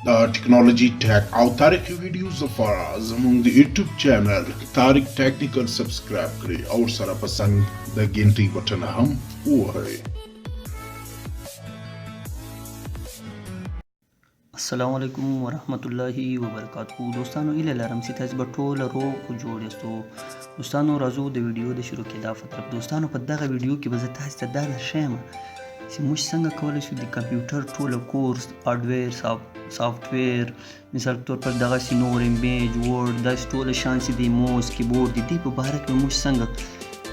د ټیکنالوژي ټیک او تاریخي ویډیوز لپاره زموږ د یوټیوب چینل تاریخ ټیکنیکل سبسکرایب کړئ او سره په څنګ د ګنټۍ بټن هم ووهئ. السلام علیکم ورحمت الله وبرکاتہ. دوستانو هیله لرم چې تاسو به ټول روغ او جوړ یاست. دوستانو راځو د ویډیو د شروع کېدا فتره. دوستانو په دغه ویډیو کې به زه تاسو ته دا درښیم چې موږ څنګه کولی شو د کمپیوټر ټوله کورس هارډویر سافټویر مثال په طور پر دغسې نور امیج ورډ داسې ټوله شیان چې د موس کیبورډ د دې په باره کې موږ څنګه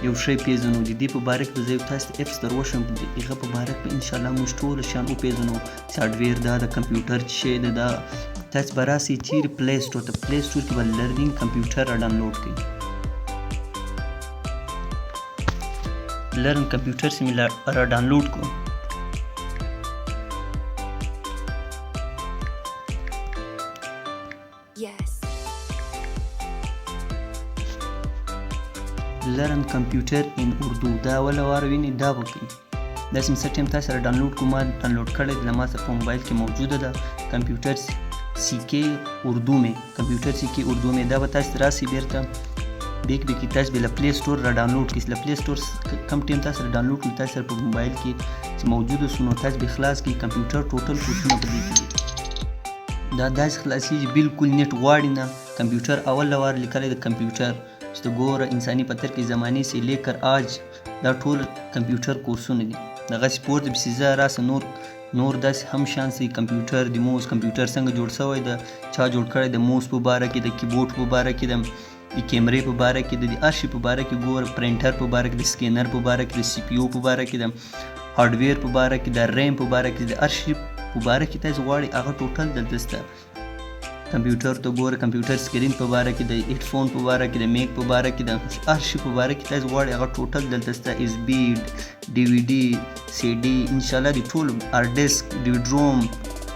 یو شی پیژنو. د دې په باره کې به زه یو تاسو ته اپس دروښیم. د هغه په باره کې انشاءالله موږ ټوله شیان وپیژنو چې هارډویر دا د کمپیوټر څه شی ده. دا تاسو به راسئ چیرې پلی سټور ته. پلی سټور کې به لرنینګ کمپیوټر را ډاونلوډ کړئ. لرن کمپیوټر چې مې را ډاونلوډ کړو لرن کمپیوټر ان اردو دا اوله وار ویني دا وکړئ. داسې مثال ټایم تاسو سره ډاونلوډ کوم ما ډاونلوډ کړی د ما سره په موبایل کې موجوده ده کمپیوټر سیکې اردو مې کمپیوټر سیکې اردو مې دا به تاسو راسي بیرته بیک کې تاسو به له پلی سټور را ډاونلوډ کړئ. له پلی سټور کم ټایم تاسو سره ډاونلوډ کړئ تاسو سره په موبایل کې چې موجوده سو نو تاسو به خلاص کړئ کمپیوټر ټوټل کورسونه په دې کې دا داسې خلاصېږي بالکل نیټ غواړي نه. کمپیوټر اول وار لیکلی د کمپیوټر چې ته ګوره انساني پتر کې زمانې سے لیکر آج دا ټول کمپیوټر کورسونه دي. دغسې پورته پسې ځه راسه نور داسې هم شیان چې کمپیوټر د موس کمپیوټر څنګه جوړ شوی ده چا جوړ کړی د موس په باره کې د کیبورډ په باره کې د کیمرې په باره کې د هر شي په باره کې ګوره پرنټر په باره کې د سکینر په باره کې د سی پی یو په باره کې د هارډویر په باره کې د ریم په باره کې د هر شي په باره کې تاسو غواړئ هغه ټوټل دلته شته. کمپیوټر ته ګوره کمپیوټر سکرین په باره کې د هیډفون په باره کې د میک په باره کې د هر شي په باره کې تاسو غواړئ هغه ټوټل دلته شته. اس بي ډي وي ډي سی ډي انشاءالله د ټول هارډ ډیسک ډي ډروم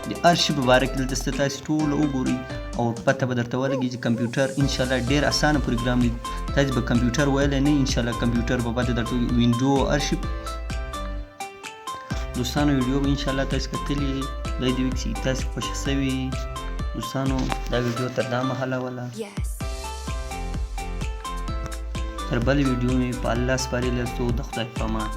د هر شي په باره کې دلته شته. تاسو ټول وګورئ او پته به درته ولګي چې کمپیوټر انشاءالله ډېر اسانه پروګرام دی. تاسو به کمپیوټر ویلی نه انشاءالله کمپیوټر به پته درته وینډو هر شي. دوستانو ویډیو به انشاءالله تاسو کتلي خدای دې وکړي چې تاسو خوښه شوي. دوستانو دا ویډیو تر دا مهاله وله تر بل ویډیو مې په الله سپارلی ته د خدای په امان.